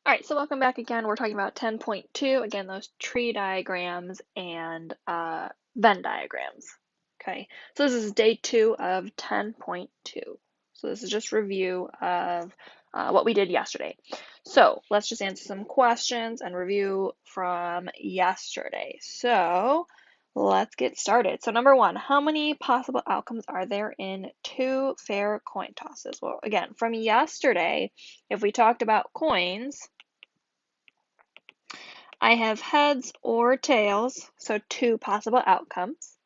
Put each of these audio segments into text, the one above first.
All right, so welcome back again. We're talking about 10.2, again, those tree diagrams and Venn diagrams. Okay, so this is day 2 of 10.2. So this is just review of what we did yesterday. So let's just answer some questions and review from yesterday. So let's get started. So number 1, how many possible outcomes are there in 2 fair coin tosses? Well, again, from yesterday, if we talked about coins, I have heads or tails, so 2 possible outcomes.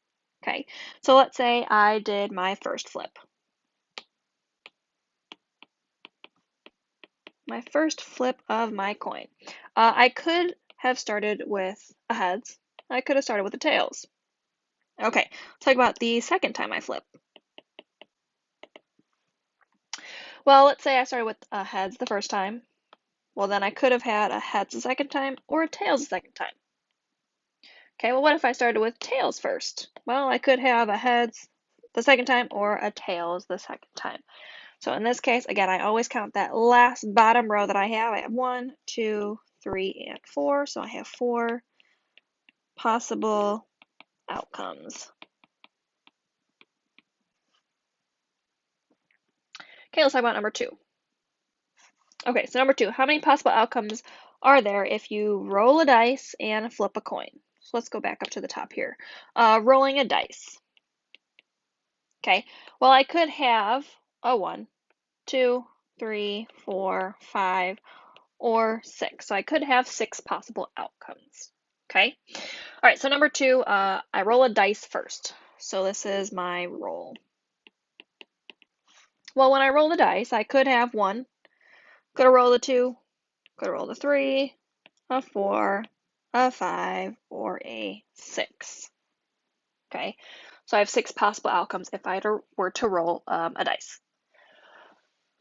Okay, so let's say I did my first flip. My first flip of my coin. I could have started with a heads. I could have started with the tails. Okay, let's talk about the second time I flip. Well, let's say I started with a heads the first time. Well, then I could have had a heads the second time or a tails the second time. Okay, well, what if I started with tails first? Well, I could have a heads the second time or a tails the second time. So in this case, again, I always count that last bottom row that I have. I have 1, 2, 3, and 4. So I have 4 possible outcomes. Okay, let's talk about number 2. Okay, so number 2, how many possible outcomes are there if you roll a dice and flip a coin? So let's go back up to the top here. Rolling a dice. Okay, well, I could have a 1, 2, 3, 4, 5, or 6. So I could have 6 possible outcomes. Okay. All right, so number 2, I roll a dice first. So this is my roll. Well, when I roll the dice, I could have 1, could have rolled a 2, could have rolled a 3, a 4, a 5, or a 6. Okay, so I have 6 possible outcomes if I were to roll a dice.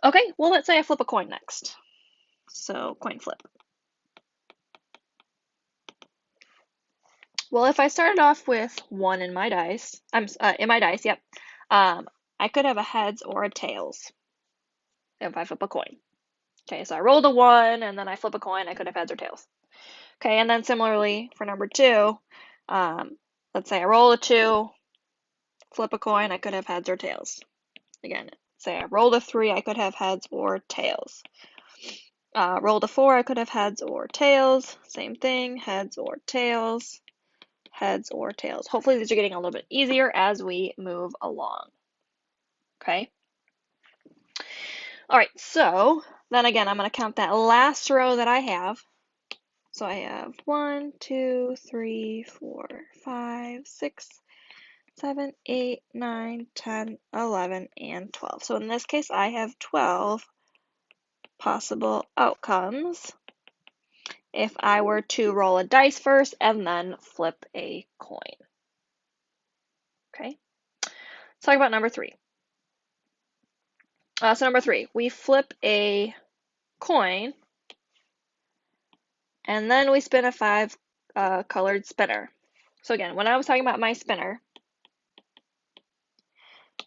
Okay, well, let's say I flip a coin next. So coin flip. Well, if I started off with 1 in my dice, yep. I could have a heads or a tails if I flip a coin. Okay, so I rolled a 1 and then I flip a coin, I could have heads or tails. Okay, and then similarly for number 2, let's say I roll a 2, flip a coin, I could have heads or tails. Again, say I rolled a 3, I could have heads or tails. Rolled a 4, I could have heads or tails. Same thing, heads or tails. Heads or tails. Hopefully these are getting a little bit easier as we move along. Okay. All right, so then again, I'm going to count that last row that I have. So I have 1, 2, 3, 4, 5, 6, 7, 8, 9, 10, 11, and 12. So in this case, I have 12 possible outcomes if I were to roll a dice first and then flip a coin. Okay, let's talk about number 3. So number 3, we flip a coin and then we spin a 5 colored spinner. So again, when I was talking about my spinner,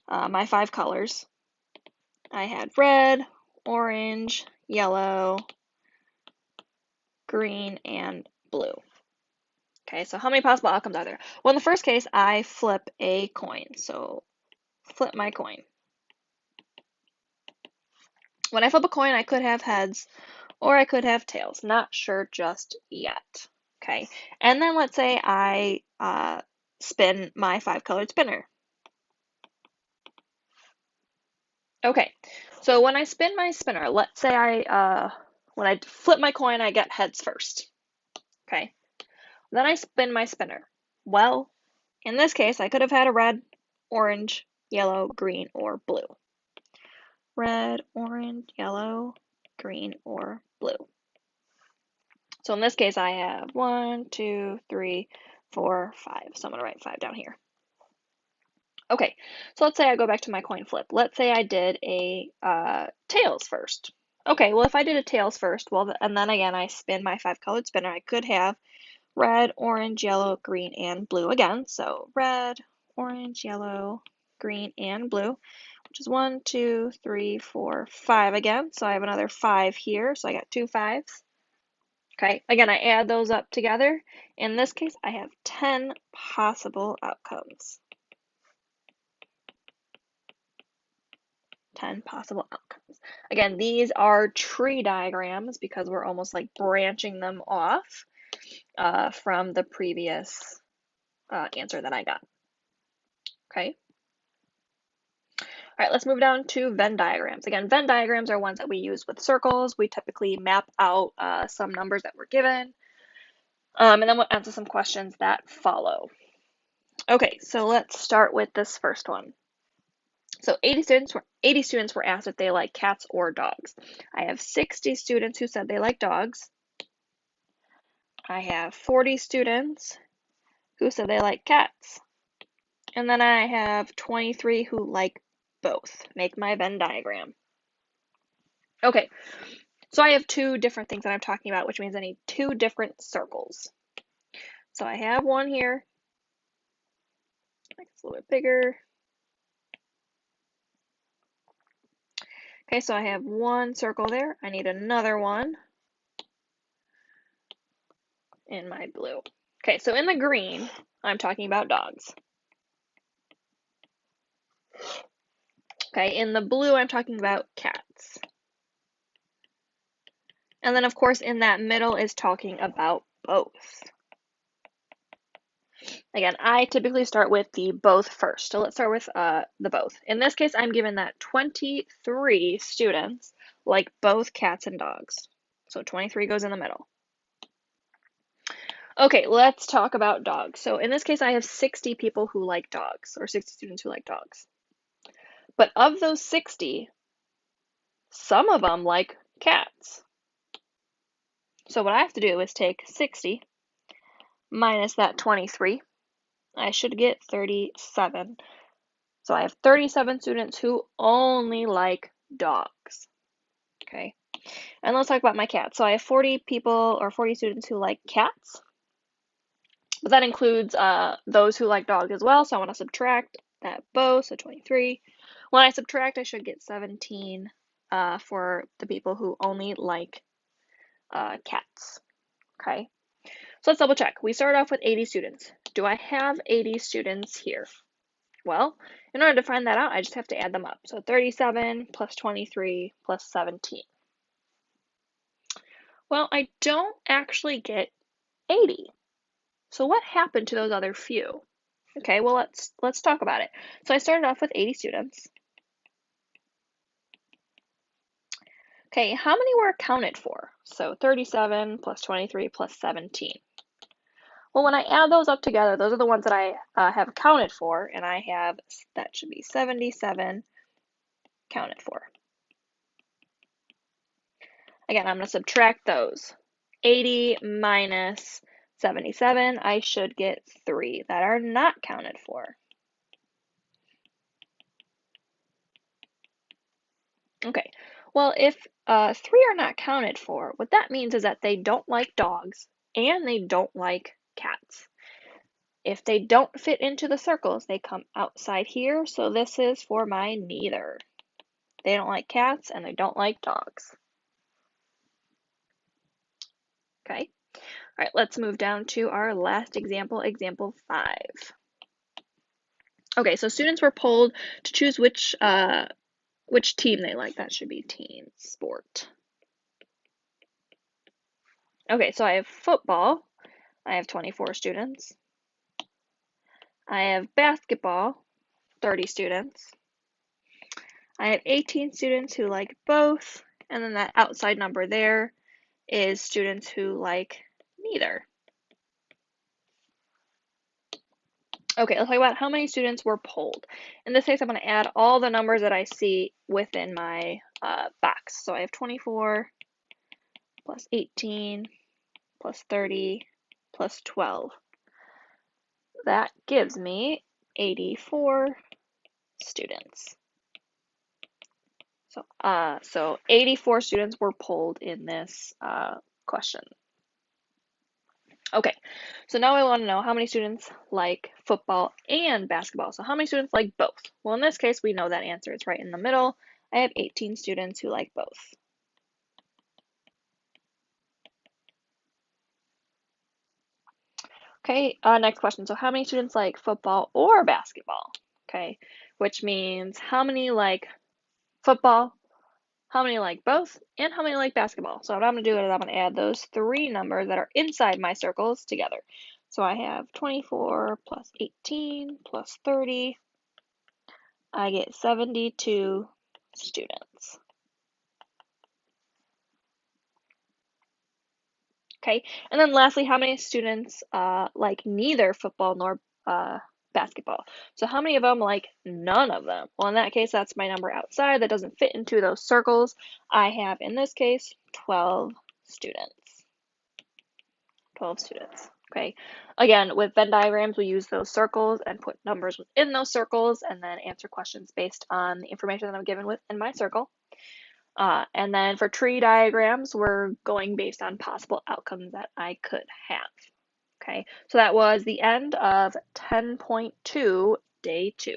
my 5 colors, I had red, orange, yellow, green, and blue. Okay, so how many possible outcomes are there? Well, in the first case, I flip a coin. So flip my coin. When I flip a coin, I could have heads or I could have tails. Not sure just yet. Okay, and then let's say I spin my 5 colored spinner. Okay, so when I spin my spinner, let's say when I flip my coin, I get heads first. Okay, then I spin my spinner. Well, in this case, I could have had a red, orange, yellow, green, or blue. Red, orange, yellow, green, or blue. So in this case, I have 1, 2, 3, 4, 5. So I'm going to write 5 down here. Okay, so let's say I go back to my coin flip. Let's say I did a tails first. Okay, well, if I did a tails first, well, and then again, I spin my 5 colored spinner, I could have red, orange, yellow, green, and blue again. So red, orange, yellow, green, and blue, which is 1, 2, 3, 4, 5 again. So I have another 5 here. So I got 2 5s. Okay, again, I add those up together. In this case, I have 10 possible outcomes. 10 possible outcomes. Again, these are tree diagrams because we're almost like branching them off from the previous answer that I got. Okay. All right, let's move down to Venn diagrams. Again, Venn diagrams are ones that we use with circles. We typically map out some numbers that we're given, and then we'll answer some questions that follow. Okay, so let's start with this first one. So 80 students were asked if they like cats or dogs. I have 60 students who said they like dogs. I have 40 students who said they like cats. And then I have 23 who like both. Make my Venn diagram. Okay, so I have two different things that I'm talking about, which means I need two different circles. So I have one here. Make this a little bit bigger. Okay, so I have one circle there. I need another one in my blue. Okay, so in the green, I'm talking about dogs. Okay, in the blue, I'm talking about cats. And then, of course, in that middle is talking about both. Again, I typically start with the both first. So let's start with the both. In this case, I'm given that 23 students like both cats and dogs. So 23 goes in the middle. Okay, let's talk about dogs. So in this case, I have 60 people who like dogs, or 60 students who like dogs. But of those 60, some of them like cats. So what I have to do is take 60 minus that 23. I should get 37. So I have 37 students who only like dogs. Okay. And let's talk about my cats. So I have 40 people or 40 students who like cats. But that includes those who like dogs as well. So I want to subtract that both, so 23. When I subtract, I should get 17 for the people who only like cats. Okay. So let's double check. We started off with 80 students. Do I have 80 students here? Well, in order to find that out, I just have to add them up. So 37 plus 23 plus 17. Well, I don't actually get 80. So what happened to those other few? Okay, well let's talk about it. So I started off with 80 students. Okay, how many were accounted for? So 37 plus 23 plus 17. Well, when I add those up together, those are the ones that I have accounted for, and I have, that should be 77 accounted for. Again, I'm going to subtract those. 80 minus 77, I should get 3 that are not counted for. Okay, well, if 3 are not counted for, what that means is that they don't like dogs and they don't like cats. If they don't fit into the circles, they come outside here, so this is for my neither. They don't like cats and they don't like dogs. Okay, all right, let's move down to our last example, example 5. Okay, so students were polled to choose which team they like. That should be team sport. Okay, so I have football. I have 24 students. I have basketball, 30 students. I have 18 students who like both, and then that outside number there is students who like neither. Okay, let's talk about how many students were polled. In this case, I'm going to add all the numbers that I see within my box. So I have 24 plus 18 plus 30 plus 12. That gives me 84 students. So 84 students were polled in this question. Okay, so now I want to know how many students like football and basketball. So how many students like both? Well, in this case, we know that answer. It's right in the middle. I have 18 students who like both. Okay, next question. So how many students like football or basketball? Okay, which means how many like football, how many like both, and how many like basketball. So what I'm going to do is I'm going to add those three numbers that are inside my circles together. So I have 24 plus 18 plus 30. I get 72 students. Okay, and then lastly, how many students like neither football nor basketball? So how many of them like none of them? Well, in that case, that's my number outside that doesn't fit into those circles. I have, in this case, 12 students. 12 students. Okay, again, with Venn diagrams, we use those circles and put numbers within those circles and then answer questions based on the information that I'm given within my circle. And then for tree diagrams, we're going based on possible outcomes that I could have. Okay, so that was the end of 10.2, day 2.